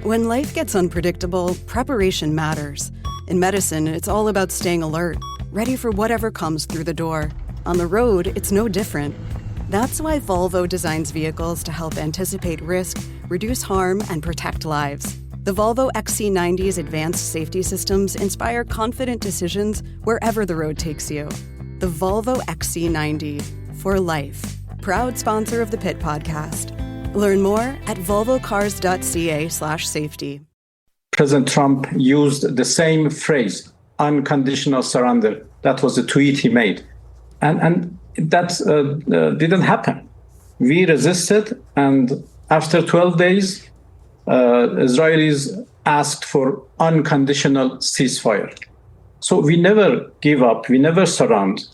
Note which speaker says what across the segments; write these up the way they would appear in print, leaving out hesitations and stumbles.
Speaker 1: When life gets unpredictable, preparation matters. In medicine, it's all about staying alert, ready for whatever comes through the door. On the road, it's no different. That's why Volvo designs vehicles to help anticipate risk, reduce harm, and protect lives. The Volvo XC90's advanced safety systems inspire confident decisions wherever the road takes you. The Volvo XC90, for life. Proud sponsor of the Pit Podcast. Learn more at volvocars.ca/safety.
Speaker 2: President Trump used the same phrase, unconditional surrender. That was the tweet he made. And that didn't happen. We resisted, and after 12 days, Israelis asked for unconditional ceasefire. So we never give up, we never surrender,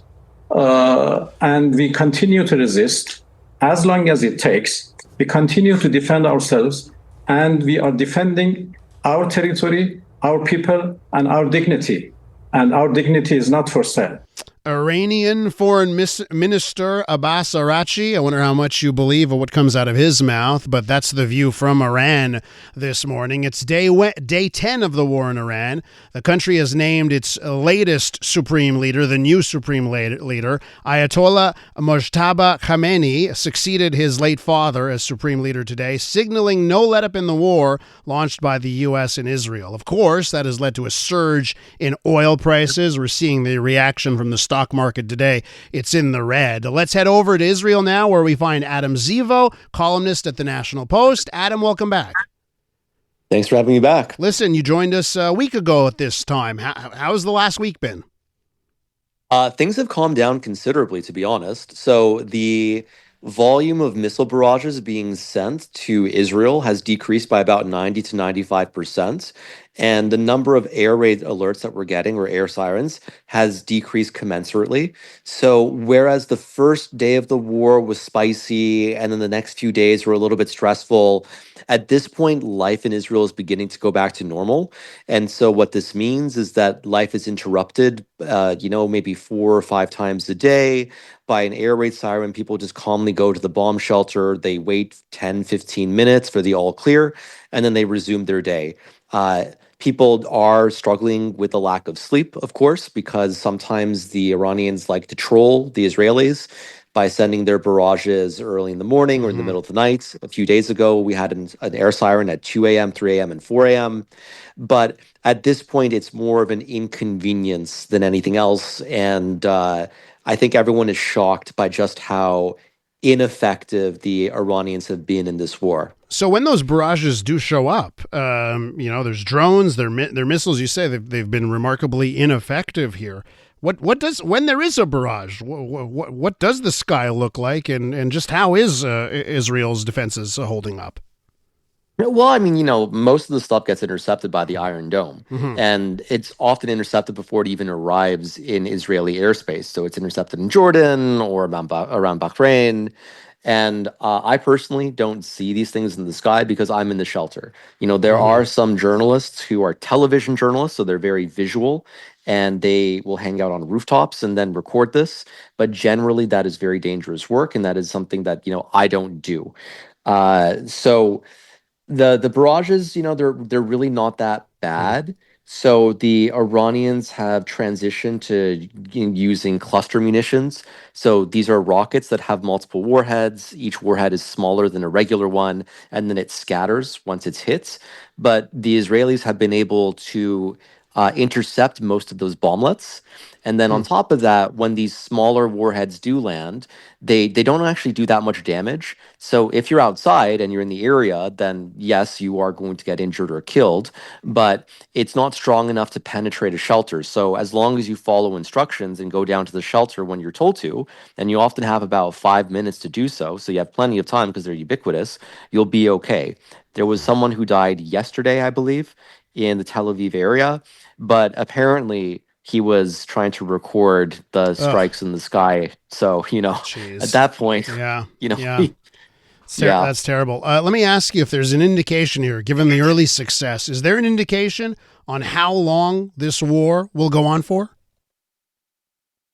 Speaker 2: and we continue to resist as long as it takes. We continue to defend ourselves, and we are defending our territory, our people, and our dignity. And our dignity is not for sale.
Speaker 3: Iranian Foreign Minister Abbas Araghchi. I wonder how much you believe of what comes out of his mouth, but that's the view from Iran this morning. It's day 10 of the war in Iran. The country has named its latest supreme leader, the new supreme leader. Ayatollah Mojtaba Khamenei succeeded his late father as supreme leader today, signaling no let-up in the war launched by the U.S. and Israel. Of course, that has led to a surge in oil prices. We're seeing the reaction from the stock market today. It's in the red. Let's head over to Israel now, where we find Adam Zivo, columnist at the National Post. Adam, welcome back.
Speaker 4: Thanks for having me back.
Speaker 3: Listen, you joined us a week ago at this time. How's the last week been?
Speaker 4: Things have calmed down considerably, to be honest. So the volume of missile barrages being sent to Israel has decreased by about 90 to 95%. And the number of air raid alerts that we're getting, or air sirens, has decreased commensurately. So whereas the first day of the war was spicy and then the next few days were a little bit stressful, at this point, life in Israel is beginning to go back to normal. And so what this means is that life is interrupted, maybe 4 or 5 times a day by an air raid siren. People just calmly go to the bomb shelter. They wait 10, 15 minutes for the all clear, and then they resume their day. People are struggling with the lack of sleep, of course, because sometimes the Iranians like to troll the Israelis by sending their barrages early in the morning or in the middle of the night. A few days ago, we had an air siren at 2 a.m., 3 a.m., and 4 a.m. But at this point, it's more of an inconvenience than anything else. And I think everyone is shocked by just how ineffective the Iranians have been in this war.
Speaker 3: So when those barrages do show up, there's drones, they're missiles. You say they've been remarkably ineffective here. What does, when there is a barrage, what does the sky look like, and just how is Israel's defenses holding up?
Speaker 4: Well, I mean, most of the stuff gets intercepted by the Iron Dome, and it's often intercepted before it even arrives in Israeli airspace. So it's intercepted in Jordan or around Bahrain. And I personally don't see these things in the sky because I'm in the shelter. There are some journalists who are television journalists, so they're very visual, and they will hang out on rooftops and then record this. But generally, that is very dangerous work, and that is something that, I don't do. So the barrages, they're really not that bad. So the Iranians have transitioned to using cluster munitions. So these are rockets that have multiple warheads. Each warhead is smaller than a regular one, and then it scatters once it's hit. But the Israelis have been able to intercept most of those bomblets. And then on top of that, when these smaller warheads do land, they don't actually do that much damage. So if you're outside and you're in the area, then yes, you are going to get injured or killed, but it's not strong enough to penetrate a shelter. So as long as you follow instructions and go down to the shelter when you're told to, and you often have about 5 minutes to do so you have plenty of time because they're ubiquitous, you'll be okay. There was someone who died yesterday, I believe, in the Tel Aviv area, but apparently he was trying to record the strikes in the sky. So,
Speaker 3: Jeez.
Speaker 4: At that point,
Speaker 3: yeah.
Speaker 4: That's
Speaker 3: terrible. Let me ask you if there's an indication here, given the early success, is there an indication on how long this war will go on for?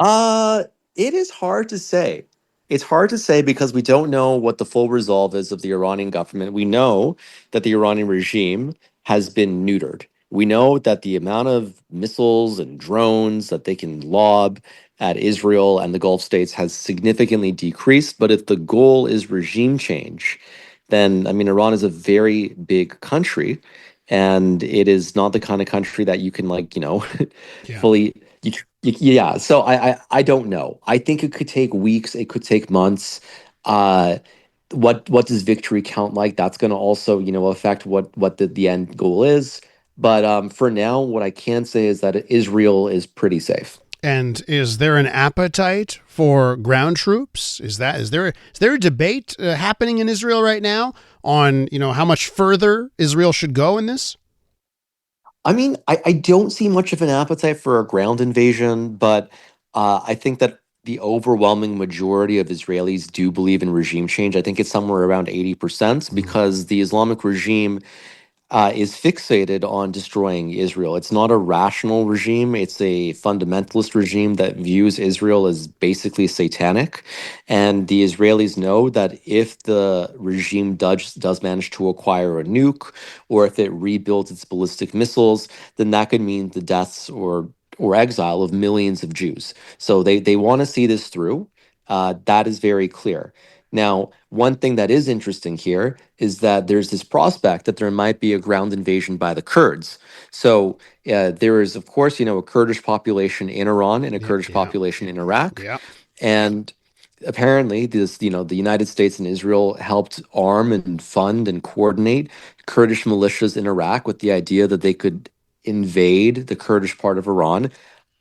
Speaker 4: It is hard to say. It's hard to say because we don't know what the full resolve is of the Iranian government. We know that the Iranian regime has been neutered. We know that the amount of missiles and drones that they can lob at Israel and the Gulf states has significantly decreased. But if the goal is regime change, then, I mean, Iran is a very big country, and it is not the kind of country that you can, like,
Speaker 3: Yeah.
Speaker 4: fully. Yeah, so I don't know. I think it could take weeks. It could take months. Uh, what does victory count like? That's going to also, affect what the end goal is. But for now, what I can say is that Israel is pretty safe.
Speaker 3: And is there an appetite for ground troops? Is there a debate happening in Israel right now on how much further Israel should go in this?
Speaker 4: I mean, I don't see much of an appetite for a ground invasion, but I think that the overwhelming majority of Israelis do believe in regime change. I think it's somewhere around 80% because the Islamic regime is fixated on destroying Israel. It's not a rational regime. It's a fundamentalist regime that views Israel as basically satanic. And the Israelis know that if the regime does manage to acquire a nuke, or if it rebuilds its ballistic missiles, then that could mean the deaths or exile of millions of Jews. So they want to see this through. That is very clear. Now, one thing that is interesting here is that there's this prospect that there might be a ground invasion by the Kurds. So there is, of course, a Kurdish population in Iran and a Kurdish population in Iraq.
Speaker 3: Yeah.
Speaker 4: And apparently the United States and Israel helped arm and fund and coordinate Kurdish militias in Iraq with the idea that they could invade the Kurdish part of Iran.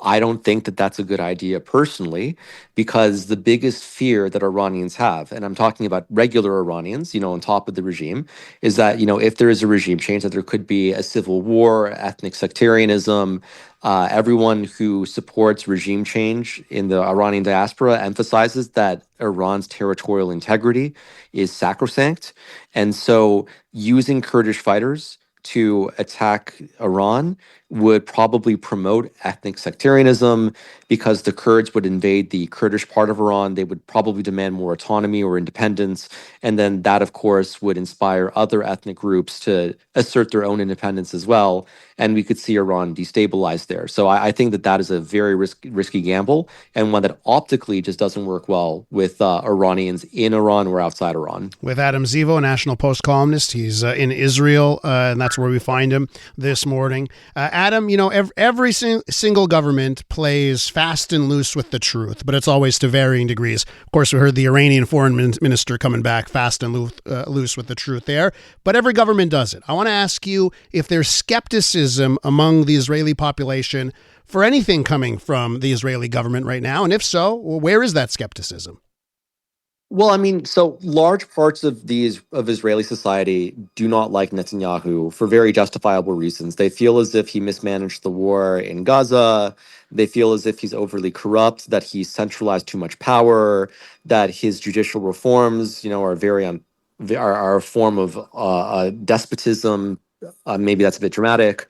Speaker 4: I don't think that that's a good idea personally, because the biggest fear that Iranians have, and I'm talking about regular Iranians, on top of the regime, is that, if there is a regime change, that there could be a civil war, ethnic sectarianism. Everyone who supports regime change in the Iranian diaspora emphasizes that Iran's territorial integrity is sacrosanct. And so using Kurdish fighters to attack Iran would probably promote ethnic sectarianism, because the Kurds would invade the Kurdish part of Iran. They would probably demand more autonomy or independence. And then that, of course, would inspire other ethnic groups to assert their own independence as well. And we could see Iran destabilized there. So I think that that is a very risky gamble, and one that optically just doesn't work well with Iranians in Iran or outside Iran.
Speaker 3: With Adam Zivo, a National Post columnist. He's in Israel, and that's where we find him this morning. Adam, every single government plays fast and loose with the truth, but it's always to varying degrees. Of course, we heard the Iranian foreign minister coming back fast and loose with the truth there, but every government does it. I want to ask you if there's skepticism among the Israeli population for anything coming from the Israeli government right now, and if so, where is that skepticism?
Speaker 4: Well, I mean, so large parts of Israeli society do not like Netanyahu for very justifiable reasons. They feel as if he mismanaged the war in Gaza. They feel as if he's overly corrupt, that he's centralized too much power, that his judicial reforms, are a form of despotism. Maybe that's a bit dramatic.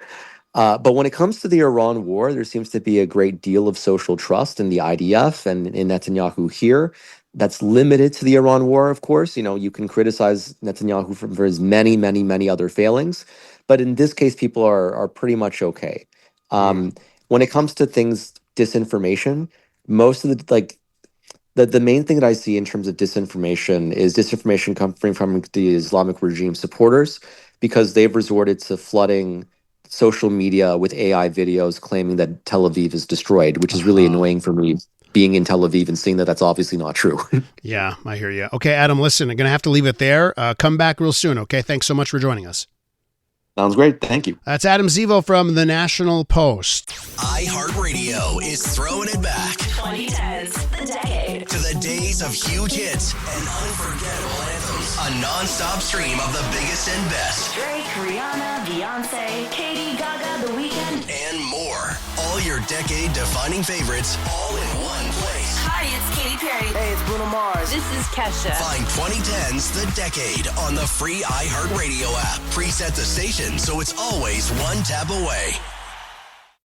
Speaker 4: But when it comes to the Iran war, there seems to be a great deal of social trust in the IDF and in Netanyahu here. That's limited to the Iran war, of course. You can criticize Netanyahu for his many, many, many other failings. But in this case, people are pretty much okay. When it comes to things, disinformation, most of the main thing that I see in terms of disinformation is disinformation coming from the Islamic regime supporters, because they've resorted to flooding social media with AI videos claiming that Tel Aviv is destroyed, which is really annoying for me, being in Tel Aviv and seeing that that's obviously not true.
Speaker 3: Yeah, I hear you. Okay, Adam, listen, I'm going to have to leave it there. Come back real soon, okay? Thanks so much for joining us.
Speaker 4: Sounds great. Thank you.
Speaker 3: That's Adam Zivo from the National Post.
Speaker 5: iHeartRadio is throwing it back.
Speaker 6: 2010s, the decade.
Speaker 5: To the days of huge hits and unforgettable anthems. A non-stop stream of the biggest and best.
Speaker 6: Drake, Rihanna, Beyonce, Katy, Gaga, The Weeknd,
Speaker 5: and more. All your decade-defining favorites, all in one place.
Speaker 6: Hi, it's Katy Perry.
Speaker 7: Hey, it's Bruno Mars.
Speaker 6: This is Kesha.
Speaker 5: Find 2010's The Decade on the free iHeartRadio app. Preset the station so it's always one tap away.